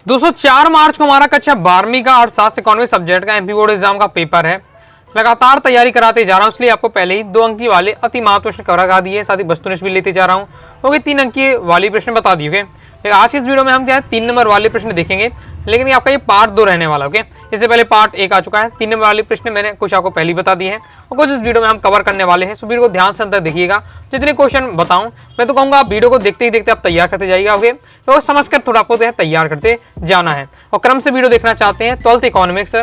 दोस्तों 4 मार्च को हमारा कक्षा 12वीं का अर्थशास्त्र इकोनॉमिक सब्जेक्ट का एमपी बोर्ड एग्जाम का पेपर है। लगातार तैयारी कराते जा रहा हूँ, इसलिए आपको पहले ही 2 अंक की वाले अति महत्व प्रश्न करा दिए, साथ ही वस्तुनिष्ठ भी लेते जा रहा हूँ। ओके, 3 अंक की वाली प्रश्न बता दिए। लेकिन आज की इस वीडियो में हम क्या है 3 नंबर वाले प्रश्न देखेंगे, लेकिन ये आपका ये पार्ट 2 रहने वाला। ओके, इससे पहले पार्ट 1 आ चुका है। 3 नंबर वाले प्रश्न मैंने कुछ आपको पहले ही बता दिए हैं और कुछ इस वीडियो में हम कवर करने वाले हैं। सो वीडियो को ध्यान से अंदर देखिएगा। जितने क्वेश्चन बताऊं मैं तो कहूँगा आप वीडियो को देखते ही देखते आप तैयार करते जाइएगा। ओके, तो समझकर थोड़ा आपको तैयार करते जाना है। और क्रम से वीडियो देखना चाहते हैं 12th इकोनॉमिक्स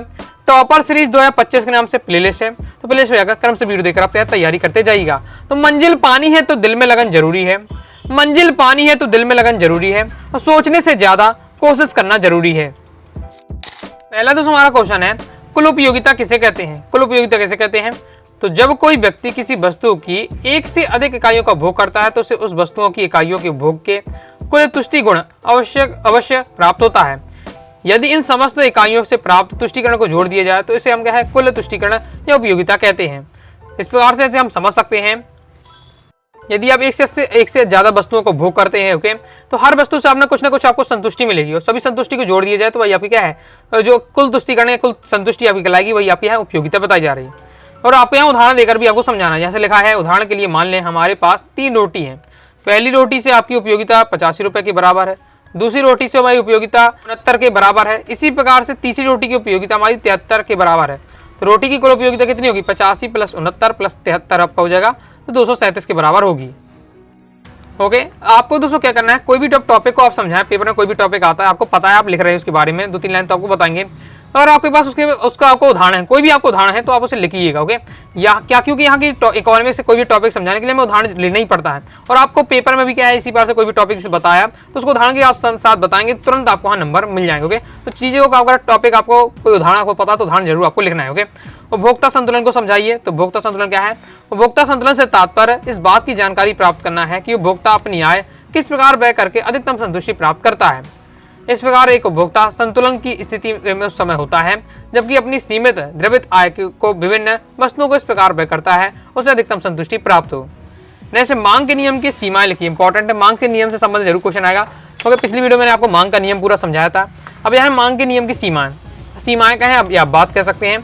टॉपर सीरीज 2025 के नाम से प्लेलिस्ट है, तो प्लेलिस्ट हो जाएगा। क्रम से वीडियो देखकर आप तैयारी करते जाइएगा। तो मंजिल पानी है तो दिल में लगन जरूरी है, मंजिल पानी है तो दिल में लगन जरूरी है, और सोचने से ज्यादा कोशिश करना जरूरी है। पहला दोस्तों हमारा क्वेश्चन है, कुल उपयोगिता किसे कहते हैं? कुल उपयोगिता किसे कहते हैं? तो जब कोई व्यक्ति किसी वस्तु की एक से अधिक इकाइयों का भोग करता है तो उसे उस वस्तुओं की इकाइयों के भोग के कुल तुष्टि गुण अवश्य प्राप्त होता है। यदि इन समस्त इकाइयों से प्राप्त तुष्टिकरण को जोड़ दिया जाए तो इसे हम क्या है कुल तुष्टिकरण या उपयोगिता कहते हैं। इस प्रकार से हम समझ सकते हैं, यदि आप एक से ज्यादा वस्तुओं को भोग करते हैं, ओके, तो हर वस्तु से आपने कुछ ना कुछ आपको संतुष्टि मिलेगी, और सभी संतुष्टि को जोड़ दिया जाए तो वही आपकी क्या है जो कुल तुष्टिकरण या कुल संतुष्टि आपकी कहलाएगी, वही आपकी यहाँ उपयोगिता बताई जा रही है। और आपको यहाँ उदाहरण देकर भी आपको समझाना है। जैसे लिखा है, उदाहरण के लिए मान लें हमारे पास 3 रोटी है। पहली रोटी से आपकी उपयोगिता 85 रुपए के बराबर है, दूसरी रोटी से हमारी उपयोगिता 69 के बराबर है, इसी प्रकार से तीसरी रोटी की उपयोगिता हमारी 73 के बराबर है। तो रोटी की कुल उपयोगिता कितनी होगी? 85 + 69 + 73 आपका हो जाएगा, तो 237 के बराबर होगी। ओके, आपको दोस्तों क्या करना है, कोई भी टॉपिक को आप समझाएं, पेपर में कोई भी टॉपिक आता है, आपको पता है आप लिख रहे हैं उसके बारे में, 2-3 लाइन तो आपको बताएंगे, और आपके पास उसका आपको उदाहरण है, कोई भी आपको उदाहरण है तो आप उसे लिखिएगा। ओके, या क्या, क्योंकि यहाँ की इकोनॉमिक्स से कोई भी टॉपिक समझाने के लिए हमें उदाहरण लेना ही पड़ता है, और आपको पेपर में भी क्या है इसी बार से कोई भी टॉपिक से बताया तो उसको उदाहरण के आप साथ बताएंगे, तुरंत आपको वहाँ नंबर मिल जाएंगे। ओके, तो चीज़ों का अगर टॉपिक आपको कोई उदाहरण आपको पता तो उदाहरण जरूर आपको लिखना है। ओके, उपभोक्ता संतुलन को समझाइए। तो उपभोक्ता संतुलन क्या है? उपभोक्ता संतुलन से तात्पर्य इस बात की जानकारी प्राप्त करना है कि उपभोक्ता अपनी आय किस प्रकार व्यय करके अधिकतम संतुष्टि प्राप्त करता है। इस प्रकार एक उपभोक्ता संतुलन की स्थिति में उस समय होता है जबकि अपनी सीमित द्रवित आय को विभिन्न वस्तुओं को इस प्रकार व्यय करता है उसे अधिकतम संतुष्टि प्राप्त हो। जैसे मांग के नियम की सीमाएं लिखिए, इंपॉर्टेंट है, मांग के नियम से संबंधित जरूर क्वेश्चन आएगा, क्योंकि पिछली वीडियो मैंने आपको मांग का नियम पूरा समझाया था। अब यहाँ मांग के नियम की सीमाएं क्या है, अब आप बात कर सकते हैं।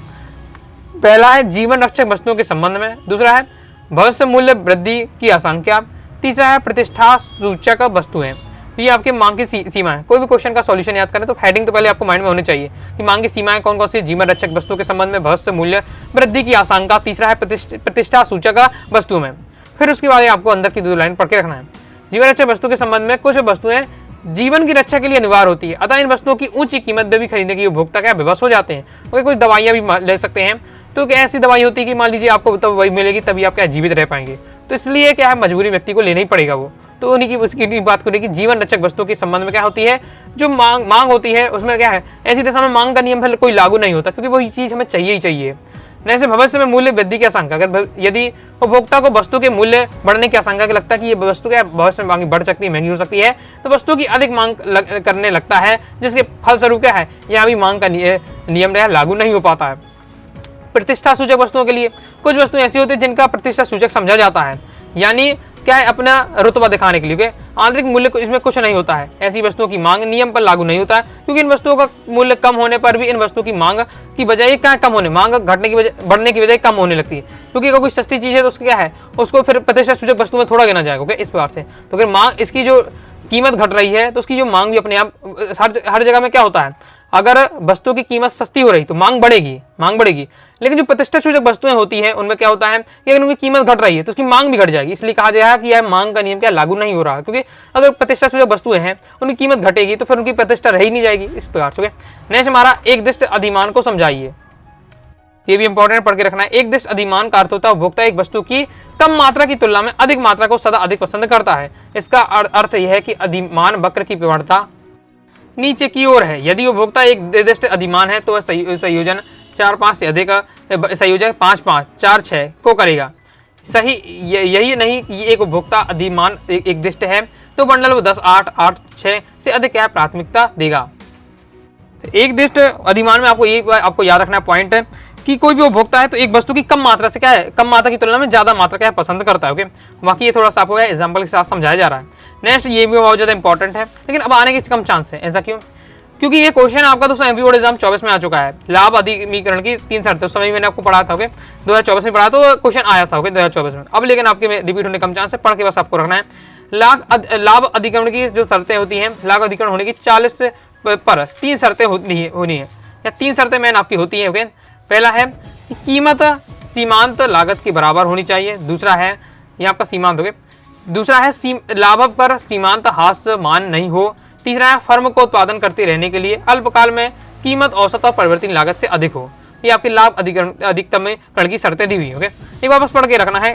पहला है जीवन रक्षक वस्तुओं के संबंध में, दूसरा है भविष्य मूल्य वृद्धि की आशंका, तीसरा है प्रतिष्ठा सूचक वस्तुएं। तो ये आपके मांग की सीमा है। कोई भी क्वेश्चन का सॉल्यूशन याद करें तो हेडिंग तो पहले आपको माइंड में होनी चाहिए कि मांग की सीमाएं कौन कौन सी, जीवन रक्षक वस्तुओं के संबंध में, भविष्य मूल्य वृद्धि की आशंका, तीसरा है प्रतिष्ठा सूचक वस्तु में। फिर उसके बाद आपको अंदर की 2 लाइन पढ़ के रखना है। जीवन रक्षक वस्तु के संबंध में कुछ वस्तुएं जीवन की रक्षा के लिए अनिवार्य होती है, अतः इन वस्तुओं की ऊंची कीमत में भी खरीदने के उपभोक्ता क्या विवश हो जाते हैं। और कुछ दवाइयाँ भी ले सकते हैं, तो ऐसी दवाई होती है कि मान लीजिए आपको तब वही मिलेगी तभी आप क्या जीवित रह पाएंगे, तो इसलिए क्या है मजबूरी व्यक्ति को लेना ही पड़ेगा वो। तो उन्हीं की उसकी बात करें कि जीवन रक्षक वस्तुओं के संबंध में क्या होती है, जो मांग होती है उसमें क्या है ऐसी दशा में मांग का नियम फिर कोई लागू नहीं होता, क्योंकि वही चीज हमें चाहिए ही चाहिए। जैसे भविष्य में मूल्य वृद्धि की आशंका, अगर यदि उपभोक्ता को वस्तु के मूल्य बढ़ने की आशंका लगता है कि ये वस्तु क्या भविष्य में मांग बढ़ सकती है, महंगी हो सकती है, तो वस्तु की अधिक मांग करने लगता है, जिसके फलस्वरूप क्या है यहाँ भी मांग का नियम लागू नहीं हो पाता है। प्रतिष्ठा सूचक वस्तुओं के लिए कुछ वस्तुएं ऐसी होती है जिनका प्रतिष्ठा सूचक समझा जाता है, यानी क्या है अपना रुतबा दिखाने के लिए, आंतरिक मूल्य इसमें कुछ नहीं होता है। ऐसी वस्तुओं की मांग नियम पर लागू नहीं होता है, क्योंकि इन वस्तुओं का मूल्य कम होने पर भी इन वस्तुओं की मांग की बजाय क्या कम होने, मांग घटने की बजाय बढ़ने की बजाय कम होने लगती है, क्योंकि अगर कोई सस्ती चीज है तो उसका क्या है उसको फिर प्रतिष्ठा सूचक वस्तु में थोड़ा गिना जाएगा। ओके, इस प्रकार से तो अगर मांग इसकी जो कीमत घट रही है तो उसकी जो मांग भी अपने आप हर जगह में क्या होता है, अगर वस्तु की कीमत सस्ती हो रही तो मांग बढ़ेगी, लेकिन जो प्रतिष्ठा सूचक वस्तुएं होती हैं उनमें क्या होता है कि अगर उनकी कीमत घट रही है तो उसकी मांग भी घट जाएगी। इसलिए कहा जाए कि यह मांग का नियम क्या लागू नहीं हो रहा, क्योंकि अगर प्रतिष्ठा सूचक वस्तुएं हैं उनकी कीमत घटेगी तो फिर उनकी प्रतिष्ठा रह ही नहीं जाएगी। इस प्रकार से नेक्स्ट हमारा एकदिष्ट अधिमान को समझाइए, ये भी इंपॉर्टेंट पढ़ के रखना है। एकदिष्ट अधिमान का अर्थ होता है उपभोक्ता एक वस्तु की कम मात्रा की तुलना में अधिक मात्रा को सदा अधिक पसंद करता है। इसका अर्थ यह है कि अधिमान वक्र की प्रवणता नीचे की ओर है। यदि उपभोक्ता एक निर्दिष्ट अधिमान है तो वह संयोजन 4-5 से अधिक संयोजक 5-5, 4-6 को करेगा। सही यही नहीं कि एक उपभोक्ता अधिमान एक दिष्ट है तो बंडल वो 10, 8, 8, 6 से अधिक क्या प्राथमिकता देगा। एक दिष्ट अधिमान में आपको याद रखना पॉइंट है कि कोई भी उपभोक्ता है तो एक वस्तु की कम मात्रा से क्या है, कम मात्रा की तुलना में ज्यादा मात्रा क्या है पसंद करता है। ओके, बाकी ये थोड़ा सा आपको एग्जाम्पल के साथ समझाया जा रहा है। नेक्स्ट ये भी बहुत ज्यादा इंपॉर्टेंट है, लेकिन अब आने के कम चांस है। ऐसा क्यों? क्योंकि ये क्वेश्चन आपका दोस्तों एमपी बोर्ड एग्जाम 24 में आ चुका है। लाभ अधिकरण की 3 शर्तें, उस समय मैंने आपको पढ़ा था। ओके 2024 में पढ़ा तो क्वेश्चन आया था। ओके 2024 में। अब लेकिन आपके में रिपीट होने कम चांस है, पढ़ के बस आपको रखना है। लाभ अधिकरण की जो शर्तें होती हैं, लाभ अधिकरण होने की 40 पर 3 शर्तें होनी है या 3 शर्तें मैन आपकी होती है। ओके पहला है कि कीमत सीमांत लागत के बराबर होनी चाहिए। दूसरा है ये आपका सीमांत। ओके दूसरा है लाभ पर सीमांत हास्य मान नहीं हो। तीसरा है फर्म को उत्पादन करते रहने के लिए अल्पकाल में कीमत औसत और परिवर्तनीय लागत से अधिक हो। ये आपकी लाभ अधिकतमकरण की शर्तें दी हुई। ओके एक वापस पढ़ के रखना है।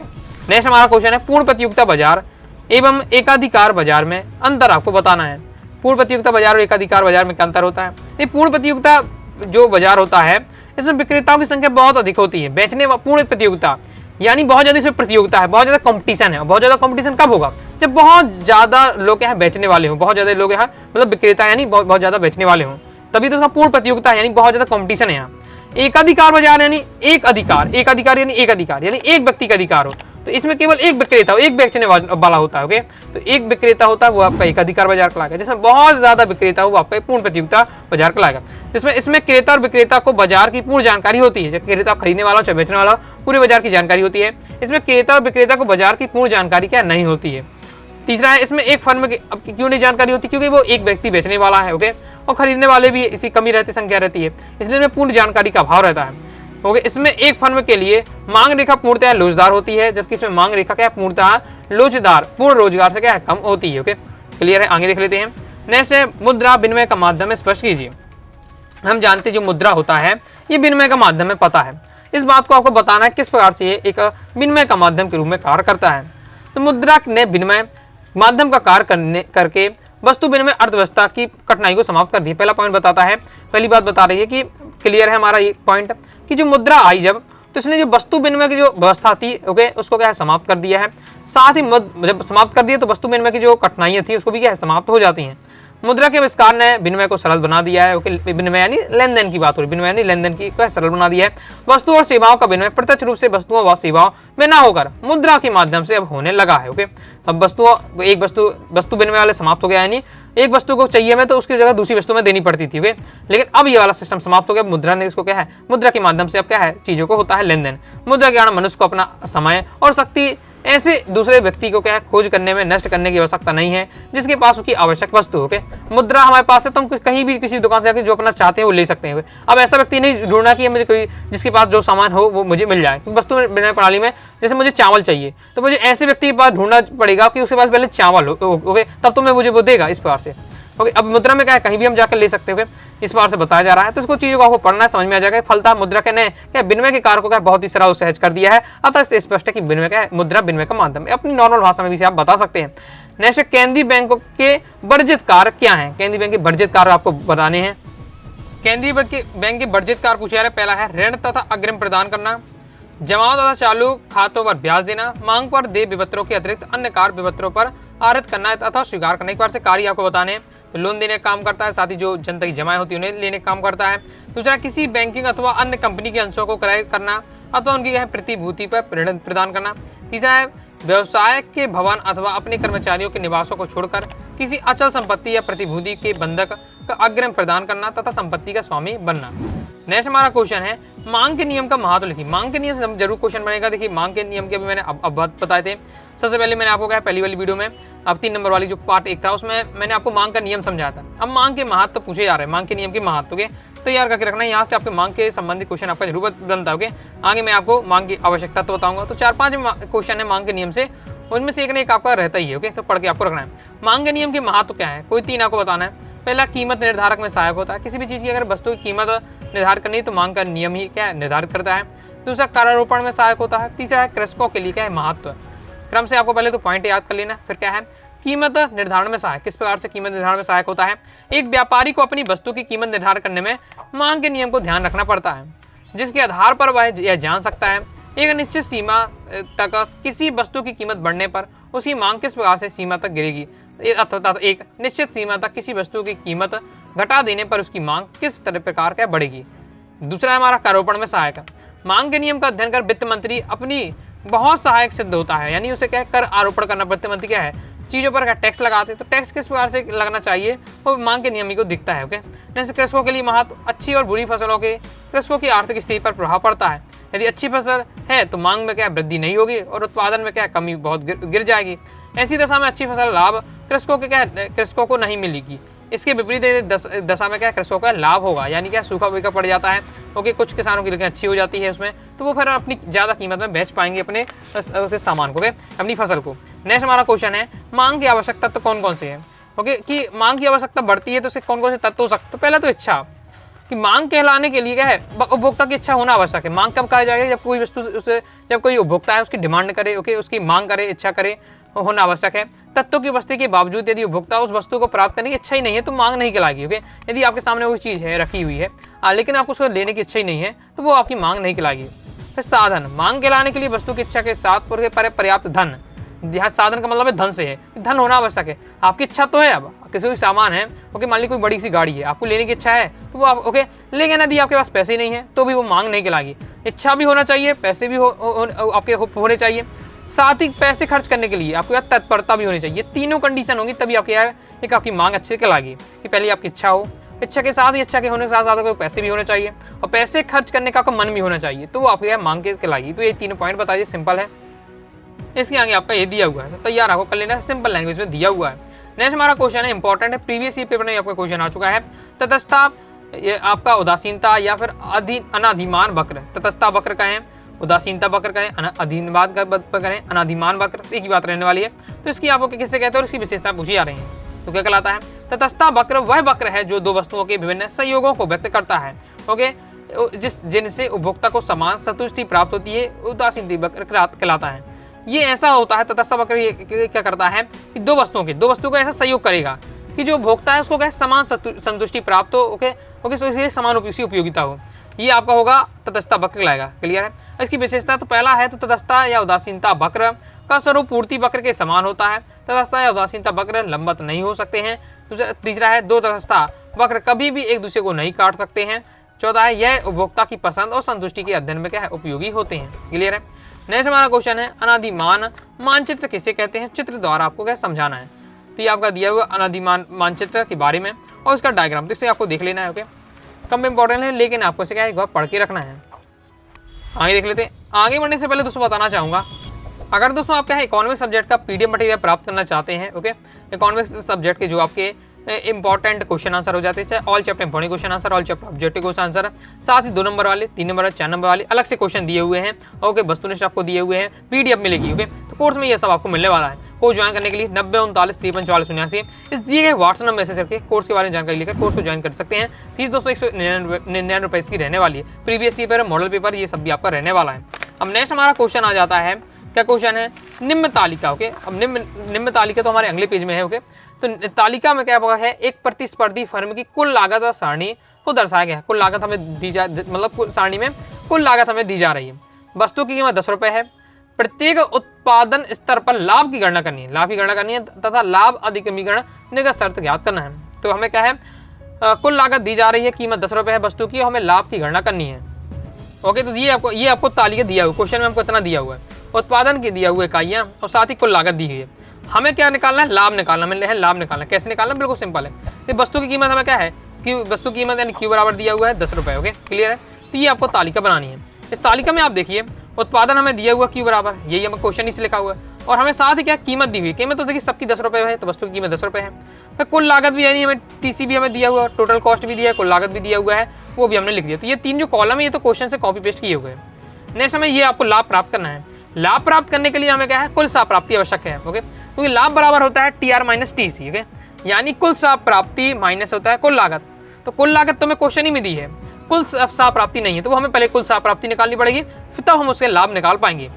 नेक्स्ट हमारा क्वेश्चन है पूर्ण प्रतियोगिता बाजार एवं एकाधिकार बाजार में अंतर आपको बताना है। पूर्ण प्रतियोगिता बाजार और एकाधिकार बाजार में क्या अंतर होता है। ये पूर्ण प्रतियोगिता जो बाजार होता है इसमें विक्रेताओं की संख्या बहुत अधिक होती है। बेचने पूर्ण प्रतियोगिता यानी बहुत ज्यादा इसमें प्रतियोगिता है, बहुत ज्यादा कंपटीशन है। बहुत ज्यादा कंपटीशन कब होगा, जब बहुत ज्यादा लोग यहाँ बेचने वाले हों, बहुत ज्यादा लोग यहाँ मतलब विक्रेता यानी बहुत ज्यादा बेचने वाले हों, तभी तो उसका पूर्ण प्रतियोगिता है, यानी बहुत ज्यादा कंपटीशन है यहाँ। एकाधिकार बाजार यानी एक अधिकार यानी एक व्यक्ति का अधिकार हो, तो इसमें केवल एक विक्रेता हो, एक बेचने वाला होता है। ओके तो एक विक्रेता होता है वो आपका एक अधिकार बाजार कहलाएगा। जिसमें बहुत ज्यादा विक्रेता हो वो आपका पूर्ण प्रतियोगिता बाजार कहलाएगा। जिसमें इसमें क्रेता और विक्रेता को बाजार की पूर्ण जानकारी होती है। जब क्रेता खरीदने वाला चाहे बेचने वाला पूरे बाजार की जानकारी होती है। इसमें क्रेता और विक्रेता को बाजार की पूर्ण जानकारी क्या नहीं होती है। तीसरा है इसमें एक फर्म की अब क्यों नहीं जानकारी होती, क्योंकि वो एक व्यक्ति बेचने वाला है। ओके और खरीदने वाले भी इसी कमी रहती संख्या रहती है, इसलिए इसमें पूर्ण जानकारी का अभाव रहता है। ओके इसमें एक फर्म के लिए मांग रेखा पूर्णतः लोचदार होती है, जबकि इसमें मांग रेखा क्या है पूर्णतः लोचदार पूर्ण रोजगार से क्या है कम होती है। ओके क्लियर है, आगे देख लेते हैं। नेक्स्ट है मुद्रा विनिमय का माध्यम है, स्पष्ट कीजिए। हम जानते हैं जो मुद्रा होता है ये विनिमय का माध्यम है, पता है। इस बात को आपको बताना है किस प्रकार से ये एक विनिमय का माध्यम के रूप में कार्य करता है। तो मुद्रा ने विनिमय माध्यम का कार्य करके वस्तु विनिमय अर्थव्यवस्था की कठिनाई को समाप्त कर दी। पहला पॉइंट बताता है, पहली बात बता रही है कि क्लियर है हमारा ये पॉइंट कि जो मुद्रा आई जब तो इसने जो वस्तु विनिमय की जो व्यवस्था थी ओके उसको क्या है समाप्त कर दिया है। साथ ही जब समाप्त कर दिया तो वस्तु विनिमय की जो कठिनाइयां थी उसको भी क्या है समाप्त हो जाती हैं। मुद्रा के आविष्कार ने विनिमय को सरल बना दिया है। ओके विनिमय यानी लेन देन की बात हो रही है, विनिमय यानी लेन देन की को सरल बना दिया है। वस्तु और सेवाओं का विनिमय प्रत्यक्ष रूप से वस्तुओं व सेवाओं में ना होकर मुद्रा के माध्यम से अब होने लगा है। ओके अब वस्तु विनिमय वाले समाप्त हो गया, यानी एक वस्तु को चाहिए में तो उसकी जगह दूसरी वस्तु में देनी पड़ती थी। ओके लेकिन अब ये वाला सिस्टम समाप्त हो गया। मुद्रा ने इसको क्या है, मुद्रा के माध्यम से अब क्या है चीजों को होता है लेन देन। मुद्रा के कारण मनुष्य को अपना समय और शक्ति ऐसे दूसरे व्यक्ति को क्या है खोज करने में नष्ट करने की आवश्यकता नहीं है, जिसके पास उसकी आवश्यक वस्तु हो। मुद्रा हमारे पास है तो हम कहीं भी किसी दुकान से जाकर जो अपना चाहते हैं वो ले सकते हैं। अब ऐसा व्यक्ति नहीं ढूंढना कि मुझे कोई जिसके पास जो सामान हो वो मुझे मिल जाए। क्योंकि वस्तु विनिमय प्रणाली में जैसे मुझे चावल चाहिए तो मुझे ऐसे व्यक्ति के पास ढूंढना पड़ेगा कि उसके पास पहले चावल हो। ओके तब तो मैं मुझे वो देगा इस प्रकार से। ओके अब मुद्रा में क्या है कहीं भी हम जाकर ले सकते हैं, इस बार से बताया जा रहा है। तो इसको चीजों को आपको पढ़ना है, समझ में आ जाएगा। फलतः मुद्रा के ने क्या विनिमय के कार्य को क्या बहुत ही सरल और सहज कर दिया है। अतः इससे स्पष्ट है कि विनिमय क्या है, मुद्रा विनिमय का माध्यम है। अपनी नॉर्मल भाषा में भी आप बता सकते हैं। नेक्स्ट केंद्रीय बैंकों के वर्जित कार्य क्या है। केंद्रीय बैंक के वर्जित कार्य आपको बताने हैं। केंद्रीय बैंक के वर्जित कार्य पूछा जा रहा है। पहला है ऋण तथा अग्रिम प्रदान करना, जमाओ तथा चालू खातों पर ब्याज देना, मांग पर देय विपत्रों के अतिरिक्त अन्य कार्य विपत्रों पर आरित करना तथा स्वीकार करने। एक बार से कार्य आपको बताने हैं। तो लोन देने का काम करता है, साथ ही जो जनता की जमाएं होती है उन्हें लेने का काम करता है। दूसरा किसी बैंकिंग अथवा अन्य कंपनी के अंशों को क्रय करना अथवा उनकी प्रतिभूति पर ऋण प्रदान करना। तीसरा है व्यवसाय के भवन अथवा अपने कर्मचारियों के निवासों को छोड़कर किसी अचल संपत्ति या प्रतिभूति के बंधक का अग्रिम प्रदान करना तथा संपत्ति का स्वामी बनना। नेक्स्ट हमारा क्वेश्चन है मांग के नियम का महत्व लिखिए। मांग के नियम से जरूर क्वेश्चन बनेगा। देखिए मांग के नियम के भी मैंने अब बताए थे। सबसे पहले मैंने आपको कहा पहली वाली वीडियो में, अब 3 नंबर वाली जो पार्ट 1 था उसमें मैंने आपको मांग का नियम समझाया था। अब मांग के महत्व पूछे जा रहे हैं, मांग के नियम के महत्व के तैयार करके रखना है। यहाँ से आपके मांग के संबंधित क्वेश्चन आपका जरूर बनता है। आगे मैं आपको मांग की आवश्यकता तो बताऊंगा। तो 4-5 क्वेश्चन है मांग के नियम से, उनमें से एक ना एक आपका रहता ही है। ओके तो पढ़ के आपको रखना है। मांग के नियम के महत्व क्या है, कोई 3 आपको बताना है। पहला कीमत निर्धारक में सहायक होता है। किसी भी चीज़ की अगर वस्तु की कीमत निर्धारित करनी है तो मांग का नियम ही क्या है निर्धारित करता है। दूसरा करारोपण में सहायक होता है। तीसरा है कृषकों के लिए क्या है महत्व। क्रम से आपको पहले तो पॉइंट याद कर लेना। फिर क्या है कीमत निर्धारण में सहायक, किस प्रकार से कीमत निर्धारण में सहायक होता है। एक व्यापारी को अपनी वस्तु की कीमत निर्धारण करने में मांग के नियम को ध्यान रखना पड़ता है, जिसके आधार पर वह यह जान सकता है एक निश्चित सीमा तक किसी वस्तु की कीमत बढ़ने पर उसकी मांग किस प्रकार से सीमा तक गिरेगी, अर्थात एक निश्चित सीमा तक किसी वस्तु की कीमत घटा देने पर उसकी मांग किस प्रकार का बढ़ेगी। दूसरा है हमारा करारोपण में सहायक। मांग के नियम का अध्ययन कर वित्त मंत्री अपनी बहुत सहायक सिद्ध होता है, यानी उसे क्या कर आरोपण करना। वित्त मंत्री क्या है चीज़ों पर टैक्स लगाते हैं, तो टैक्स किस प्रकार से लगना चाहिए वो मांग के नियम को दिखता है। ओके, जैसे कृषकों के लिए महत्व, अच्छी और बुरी फसलों के कृषकों की आर्थिक स्थिति पर प्रभाव पड़ता है। यदि अच्छी फसल है तो मांग में क्या है, वृद्धि नहीं होगी और उत्पादन में क्या है, कमी बहुत गिर जाएगी। ऐसी दशा में अच्छी फसल लाभ कृषकों के क्या है, कृषकों को नहीं मिलेगी। इसके विपरीत दशा में क्या है, कृषकों का लाभ होगा, यानी क्या सूखा वूखा पड़ जाता है। ओके, कुछ किसानों की लेकिन अच्छी हो जाती है उसमें, तो वो फिर अपनी ज़्यादा कीमत में बेच पाएंगे अपने सामान को, ओके, अपनी फसल को। नेक्स्ट हमारा क्वेश्चन है, मांग की आवश्यक तत्व कौन कौन से हैं। ओके, कि मांग की आवश्यकता बढ़ती है तो उससे कौन कौन से तत्व हो सकते हैं। तो पहला तो इच्छा, कि मांग कहलाने के लिए क्या है, उपभोक्ता की इच्छा होना आवश्यक है। मांग कब कहा जाएगा, जब कोई वस्तु उसे, जब कोई उपभोक्ता है उसकी डिमांड करे, ओके, उसकी मांग करे, इच्छा करे, होना आवश्यक है। तत्वों की उपस्थिति के बावजूद यदि उपभोक्ता उस वस्तु को प्राप्त करने की इच्छा ही नहीं है तो मांग नहीं कहलाएगी। ओके, यदि आपके सामने कोई चीज़ है रखी हुई है लेकिन आपको उसको लेने की इच्छा ही नहीं है तो वो आपकी मांग नहीं कहलाएगी। फिर साधन, मांग कहलाने के लिए वस्तु की इच्छा के साथ पर्याप्त धन, यहाँ साधन का मतलब है धन से है, धन होना आवश्यक है। आपकी इच्छा तो है, अब किसी कोई सामान है, ओके, मान ली कोई बड़ी सी गाड़ी है, आपको लेने की इच्छा है तो वो आप, ओके, लेकिन यदि आपके पास पैसे नहीं है तो भी वो मांग नहीं कहलाएगी। इच्छा भी होना चाहिए, पैसे भी आपके होने चाहिए, साथ ही पैसे खर्च करने के लिए आपके पास तत्परता भी होनी चाहिए। तीनों कंडीशन होंगी तभी आपकी एक आपकी मांग अच्छे कहलाएगी। कि पहले आपकी इच्छा हो, इच्छा के साथ ही, इच्छा के होने के साथ साथ आपको पैसे भी होने चाहिए और पैसे खर्च करने का आपका मन भी होना चाहिए, तो वो आपकी मांग के कहलाएगी। तो ये तीनों पॉइंट बताइए, सिंपल है। इसके आगे आपका ये दिया हुआ है, तो तैयार आपको कर लेना, सिंपल लैंग्वेज में दिया हुआ है। नेक्स्ट हमारा क्वेश्चन है, इंपॉर्टेंट है, प्रीवियस ईयर पेपर में आपका क्वेश्चन आ चुका है। तटस्थता, ये आपका उदासीनता या फिर अनाधिमान वक्र। तटस्थता वक्र का है, उदासीनता वक्र करें, अधीनवाद का करें, अनाधिमान वक्र, एक ही बात रहने वाली है। तो इसकी आपको किससे कहते हैं और इसकी विशेषता पूछी जा रही है। तो क्या कहलाता है, तटस्थता वक्र वह वक्र है जो दो वस्तुओं के विभिन्न संयोगों को व्यक्त करता है। ओके, जिनसे उपभोक्ता को समान संतुष्टि प्राप्त होती है, उदासीन वक्र कहलाता है। ये ऐसा होता है, तटस्थ वक्र क्या करता है कि दो वस्तुओं को ऐसा सहयोग करेगा कि जो उपभोक्ता है उसको क्या समान संतुष्टि प्राप्त हो। ओके, इसलिए समान उपयोगिता हो। ये आपका होगा तटस्थता वक्र कहलाएगा। क्लियर है। इसकी विशेषता तो पहला है, तो तटस्थता या उदासीनता वक्र का स्वरूप पूर्ति वक्र के समान होता है। तटस्थता या उदासीनता वक्र लंबवत नहीं हो सकते हैं। तीसरा है, दो तटस्थता वक्र कभी भी एक दूसरे को नहीं काट सकते हैं। चौथा है, यह उपभोक्ता की पसंद और संतुष्टि के अध्ययन में क्या है, उपयोगी होते हैं। क्लियर है। नेक्स्ट हमारा क्वेश्चन है, अनादिमान मानचित्र किसे कहते हैं। चित्र द्वारा आपको क्या समझाना है। तो ये आपका दिया हुआ अनादिमान मानचित्र के बारे में और उसका डायग्राम, तो इसे आपको देख लेना है। ओके, कम इंपॉर्टेंट है लेकिन आपको इसे क्या है, एक बार पढ़ के रखना है। आगे देख लेते हैं। आगे बढ़ने से पहले दोस्तों बताना चाहूँगा, अगर दोस्तों आप क्या है इकोनॉमिक्स सब्जेक्ट का पीडीएफ मटेरियल प्राप्त करना चाहते हैं, ओके, इकोनॉमिक्स सब्जेक्ट के जो आपके इंपॉर्टेंट क्वेश्चन आंसर हो जाते हैं, चाहे all chapter important question answer, all chapter objective question answer, साथ ही 2 नंबर वाले, 3 नंबर वाले, 4 नंबर वाले अलग से क्वेश्चन दिए हुए हैं। ओके, वस्तुनिष्ठ आपको दिए हुए हैं, पीडीएफ मिलेगी। ओके, तो कोर्स में ये सब आपको मिलने वाला है। कोर्स ज्वाइन करने के लिए 90 39 53 44 79 इस दिए गए व्हाट्सएप नंबर मैसेज करके कोर्स के बारे में जानकारी लेकर कोर्स को ज्वाइन कर सकते हैं। फीस दोस्तों 199 रुपये इसकी रहने वाली है। प्रीवियस ईयर मॉडल पेपर ये सब भी आपका रहने वाला है। अब नेक्स्ट हमारा क्वेश्चन आ जाता है, क्या क्वेश्चन है, निम्न तालिका। ओके, अब निम्न तालिका तो हमारे अगले पेज में है। ओके, तो तालिका में क्या है, एक प्रतिस्पर्धी फर्म की कुल लागत और सारणी को दर्शाया गया है। कुल लागत हमें दी जा, मतलब सारणी में कुल लागत हमें दी जा रही है। वस्तु की कीमत 10 रुपये है। प्रत्येक उत्पादन स्तर पर लाभ की गणना करनी है, तथा लाभ अधिगमीकरण निर्गत शर्त ज्ञात करना है। तो हमें क्या है, कुल लागत दी जा रही है, कीमत 10 रुपये है वस्तु की, हमें लाभ की गणना करनी है। ओके, तो ये आपको तालिका दिया हुआ, क्वेश्चन में हमको इतना दिया हुआ है, उत्पादन की दिया हुआ इकाइयाँ और साथ ही कुल लागत दी हुई है। हमें क्या निकालना है, लाभ निकालना। मिल रहे हैं लाभ निकालना, कैसे निकालना, बिल्कुल सिंपल है। तो वस्तु की कीमत हमें क्या है कि वस्तु की कीमत यानी क्यू बराबर दिया हुआ है 10 रुपये। ओके, क्लियर है। तो ये आपको तालिका बनानी है। इस तालिका में आप देखिए, उत्पादन हमें दिया हुआ क्यू बराबर, यही हमें क्वेश्चन ही से लिखा हुआ है, और हमें साथ ही क्या कीमत दी हुई। कीमत तो देखिए सबकी 10 रुपये है, तो वस्तु की कीमत 10 रुपये है। फिर कुल लागत भी यानी हमें टीसी भी हमें दिया हुआ है, टोटल कॉस्ट भी दिया है, कुल लागत भी दिया हुआ है, वो भी हमने लिख दिया। तो ये 3 जो कॉलम है ये तो क्वेश्चन से कॉपी पेस्ट किए हुए हैं। नेक्स्ट हमें ये आपको लाभ प्राप्त करना है। लाभ प्राप्त करने के लिए हमें क्या है, कुल साह प्राप्ति आवश्यक है। ओके, क्योंकि लाभ बराबर होता है टीआर माइनस टीसी। ओके, यानी कुल साह प्राप्ति माइनस होता है कुल लागत। तो कुल लागत तो हमें क्वेश्चन ही में दी है, कुल साह प्राप्ति नहीं है, तो वो हमें पहले कुल साह प्राप्ति निकालनी पड़ेगी, फिर तब हम उसके लाभ निकाल पाएंगे।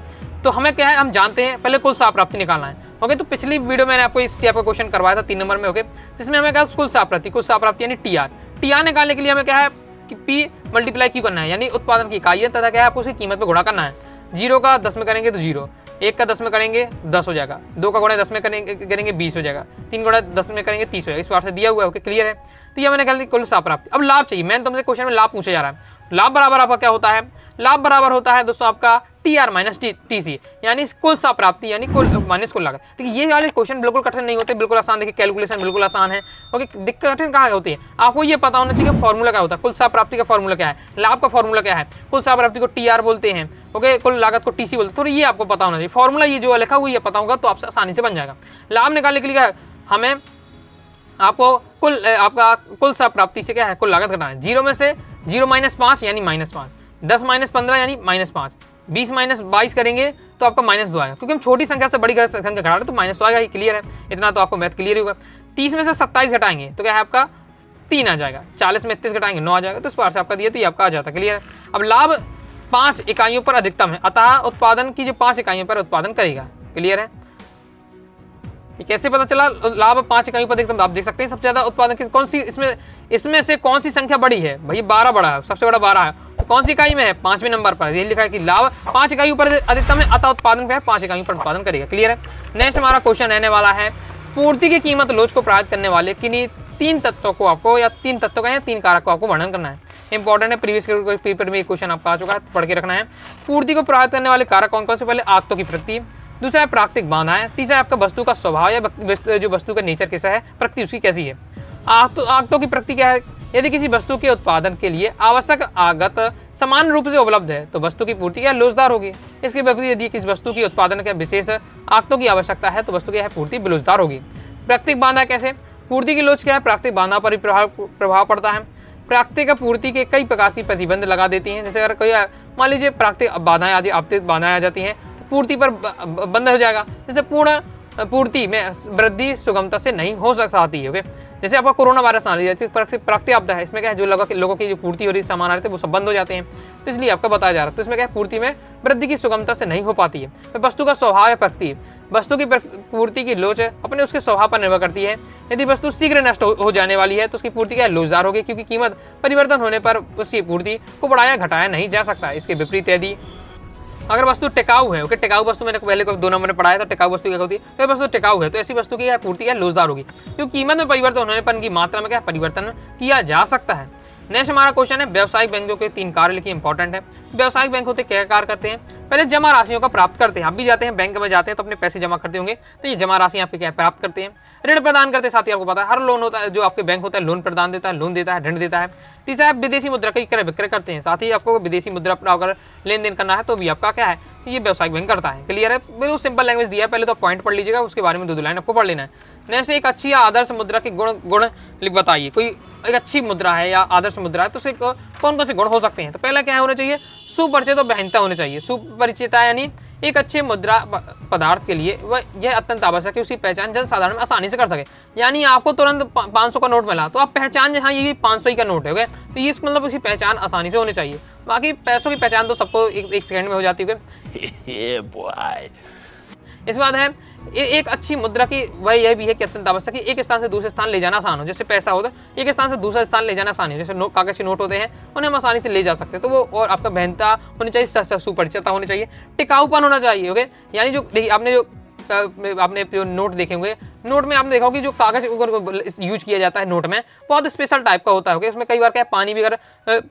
तो हमें क्या है, हम जानते हैं पहले कुल साह प्राप्ति निकालना है। ओके, तो पिछली वीडियो मैंने आपको इसकी आपका क्वेश्चन करवाया था 3 नंबर में। ओके, जिसमें हमें क्या कुल साह प्राप्ति यानी टीआर निकालने के लिए हमें क्या है कि पी मल्टीप्लाई क्यू करना है, यानी उत्पादन की इकाई है, तथा क्या है आपको उसकी कीमत पे गुणा करना है। 0 का 10 में करेंगे तो 0, 1 का 10 में करेंगे 10 हो जाएगा, 2 का गुणा 10 में करेंगे 20 हो जाएगा, 3 गुणा 10 में करेंगे 30 हो जाएगा। इस बार से दिया हुआ है। ओके, क्लियर है। तो ये मैंने कहा कुल साह प्राप्ति। अब लाभ चाहिए, मैंने तुमसे क्वेश्चन में लाभ पूछा जा रहा है। लाभ बराबर आपका क्या होता है, लाभ बराबर होता है दोस्तों आपका T R minus T C, यानी कुल प्राप्ति यानी कुल माइनस कुल लागत। देखिए ये वाले क्वेश्चन बिल्कुल कठिन नहीं होते, बिल्कुल आसान। देखिए कैलकुलेशन बिल्कुल आसान है। ओके, दिक्कत कठिन कहाँ होती है, आपको ये पता होना चाहिए फॉर्मूला क्या होता है, कुल प्राप्ति का फॉर्मूला क्या है, लाभ का फॉर्मूला क्या है, कुल प्राप्ति को टी आर बोलते हैं, ओके, कुल लागत को टीसी बोलते हैं। तो ये आपको पता होना चाहिए फॉर्मूला, ये जो लिखा हुआ ये पता होगा तो आपसे आसानी से बन जाएगा। लाभ निकालने के लिए हमें आपको आपका कुल प्राप्ति से क्या है, कुल लागत घटाना है। 0 में से 0 माइनस 5 यानी -5, 10 माइनस 15 यानी -5, 20 माइनस 22 करेंगे तो आपका -2 आएगा, क्योंकि हम छोटी संख्या से बड़ी संख्या घटा रहे हैं तो -2 आएगा, ही क्लियर है, इतना तो आपको मैथ क्लियर होगा। 30 में से 27 घटाएंगे तो क्या है आपका 3 आ जाएगा, 40 में 31 घटाएंगे 9 आ जाएगा, तो इस बार से आपका दिया तो ये आपका आ जाता है, क्लियर है। अब लाभ 5 इकाइयों पर अधिकतम है, अतः उत्पादन की जो 5 इकाइयों पर उत्पादन करेगा, क्लियर है। ये कैसे पता चला लाभ 5 इकाइयों पर अधिकतम, आप देख सकते हैं सबसे ज्यादा उत्पादन कौन सी, इसमें से कौन सी संख्या बड़ी है, भाई 12 बड़ा है, सबसे बड़ा 12 है, तो कौन सी इकाई में है, 5वें नंबर पर। ये लिखा है कि लाभ 5 इकाइयों पर अधिकतम है, अतः उत्पादन है 5 इकाइयों पर उत्पादन करेगा, क्लियर है। नेक्स्ट हमारा क्वेश्चन रहने वाला है, पूर्ति की कीमत लोच को प्रभावित करने वाले किन्हीं 3 तत्वों को आपको, या 3 तत्वों का या 3 कारक को आपको वर्णन करना है। इंपॉर्टेंट है, प्रीवियस पेपर में क्वेश्चन आपका आ चुका है, पढ़ के रखना है। पूर्ति को प्रभावित करने वाले कारक कौन कौन से, पहले आगतों की प्रकृति, दूसरा है प्राकृतिक बाधाएं, तीसरा है आपका वस्तु का स्वभाव या जो वस्तु का नेचर कैसा है, प्रकृति उसकी कैसी है। आगतों की प्रकृति क्या है, यदि किसी वस्तु के उत्पादन के लिए आवश्यक आगत समान रूप से उपलब्ध है तो वस्तु की पूर्ति क्या लोचदार होगी। इसके विपरीत यदि किसी वस्तु की उत्पादन के विशेष आगतों की आवश्यकता है तो वस्तु की पूर्ति बेलोचदार होगी। प्राकृतिक बाधा कैसे, पूर्ति की लोच क्या है, प्राकृतिक बाधा पर प्रभाव पड़ता है। प्राकृतिक पूर्ति के कई प्रकार की प्रतिबंध लगा देती हैं, जैसे अगर कोई मान लीजिए प्राकृतिक बाधाएं आदि आपतित बाधाएं आ जाती हैं तो पूर्ति पर बंद हो जाएगा। जैसे पूर्ण पूर्ति में वृद्धि सुगमता से नहीं हो सकती है। ओके, जैसे आपका कोरोना वायरस आ रही है, प्राकृतिक आपदा है, इसमें क्या है जो लोगों की जो पूर्ति हो रही सामान आ रहे थे वो सब बंद हो जाते हैं, तो इसलिए आपका बताया जा रहा है। तो इसमें क्या है, पूर्ति में वृद्धि की सुगमता से नहीं हो पाती है। तो वस्तु का स्वभाव है प्रकृति, वस्तु की पूर्ति की लोच अपने उसके स्वभाव पर निर्भर करती है। यदि वस्तु शीघ्र नष्ट हो जाने वाली है तो उसकी पूर्ति क्या लोचदार होगी, क्योंकि कीमत परिवर्तन होने पर उसकी पूर्ति को बढ़ाया घटाया नहीं जा सकता। इसके विपरीत यदि अगर वस्तु टिकाऊ है, ओके, टिकाऊ वस्तु मैंने पहले 2 नंबर में पढ़ाया था, टिकाऊ वस्तु क्या होती है, तो वस्तु टिकाऊ है तो ऐसी वस्तु की पूर्ति क्या लोचदार होगी, क्योंकि कीमत में परिवर्तन होने पर उनकी मात्रा में क्या परिवर्तन किया जा सकता है। नेक्स्ट हमारा क्वेश्चन है, व्यावसायिक बैंकों के 3 कार्य लिखिए, इंपॉर्टेंट है। व्यावसायिक बैंक होते क्या कार्य करते हैं, पहले जमा राशियों का प्राप्त करते हैं। आप भी जाते हैं बैंक में जाते हैं तो अपने पैसे जमा करते होंगे, तो ये जमा राशि आपके क्या प्राप्त करते हैं। ऋण प्रदान करते हैं, साथ ही आपको पता है हर लोन होता है जो आपके बैंक होता है लोन प्रदान देता है, लोन देता है, ऋण देता है। तीसरा आप विदेशी मुद्रा की क्रय विक्रय करते हैं, साथ ही आपको विदेशी मुद्रा अगर लेन देन करना है तो भी आपका क्या है, ये व्यवसायिक बैंक करता है, क्लियर है। बिल्कुल सिंपल लैंग्वेज दिया है, पहले तो पॉइंट पढ़ लीजिएगा, उसके बारे में 2 लाइन आपको पढ़ लेना है। नेक्स्ट, एक अच्छी या आदर्श मुद्रा के गुण बताइए। कोई एक अच्छी मुद्रा है या आदर्श मुद्रा है तो उसे कौन कौन से गुण हो सकते हैं, तो पहला क्या होना चाहिए, सुपरिचित और बहनता होनी चाहिए। सुपरिचिता यानी एक अच्छे मुद्रा पदार्थ के लिए वह यह अत्यंत आवश्यक है उसकी पहचान जन साधारण में आसानी से कर सके। यानी आपको तुरंत 500 का नोट मिला तो आप पहचान, हाँ ये 500 ही का नोट है, ओके, तो ये मतलब उसकी पहचान आसानी से होनी चाहिए। बाकी पैसों की पहचान तो सबको एक सेकंड में हो जाती है। इस बात है एक अच्छी मुद्रा की वह यह भी है कि अत्यंत आवश्यक है एक स्थान से दूसरे स्थान ले जाना आसान हो। जैसे पैसा होता है एक स्थान से दूसरा स्थान ले जाना आसान है, जैसे कागज के नोट होते हैं उन्हें हम आसानी से ले जा सकते हैं, तो वो और आपका बहनता होनी चाहिए, सुपरिचितता होनी चाहिए, टिकाऊपन होना चाहिए। ओके, यानी जो देखिए आपने जो नोट देखे होंगे, नोट में आपने देखा होगा कि जो कागज यूज किया जाता है नोट में बहुत स्पेशल टाइप का होता है। ओके, उसमें कई बार क्या पानी भी अगर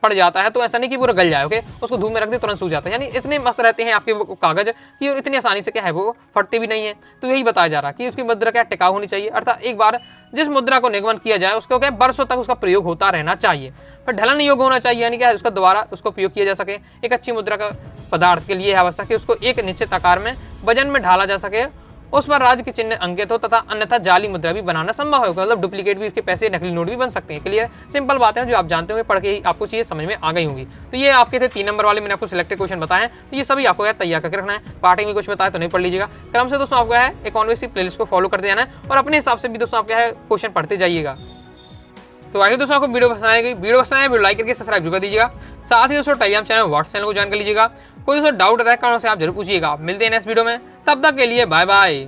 पड़ जाता है तो ऐसा नहीं कि पूरा गल जाए, ओके, उसको धूप में रख दे तुरंत सूख जाता है। यानी इतने मस्त रहते हैं आपके कागज कि इतनी आसानी से क्या है वो फटते भी नहीं है। तो यही बताया जा रहा है कि उसकी मुद्रा क्या टिकाऊ होनी चाहिए, अर्थात एक बार जिस मुद्रा को निगमन किया जाए उसको क्या बरसों तक उसका प्रयोग होता रहना चाहिए, पर ढलन योग्य होना चाहिए, यानी क्या है उसका दोबारा उसको उपयोग किया जा सके। एक अच्छी मुद्रा का पदार्थ के लिए आवश्यक है उसको एक निश्चित आकार में वजन में ढाला जा सके, उस पर राज्य के चिन्ह अंकित हो तथा अन्यथा जाली मुद्रा भी बनाना संभव है, मतलब डुप्लीकेट भी इसके पैसे नकली नोट भी बन सकते हैं। क्लियर, सिंपल बातें हैं जो आप जानते होंगे, पढ़ के आपको चीजें समझ में आ गई होंगी। तो ये आपके थे 3 नंबर वाले मैंने आपको सिलेक्टेड क्वेश्चन बताए, तो ये सभी आपको तैयार करके रखना है। पार्टी में कुछ बताया तो नहीं पढ़ लीजिएगा, क्रम से दोस्तों आपका है इकोनॉमिक्स की प्लेलिस्ट को फॉलो करते जाना है और अपने हिसाब से भी दोस्तों आपका है क्वेश्चन पढ़ते जाइएगा। तो आइए दोस्तों आपको वीडियो पसंद आएगी, वीडियो पसंद आए वीडियो लाइक करके सब्सक्राइब कर दीजिएगा। साथ ही दोस्तों टेलीग्राम चैनल व्हाट्सएप चैनल को ज्वाइन कर लीजिएगा। कोई दोस्तों डाउट आता है कारण से आप जरूर पूछिएगा। मिलते हैं नेक्स्ट वीडियो में, तब तक के लिए बाय बाय।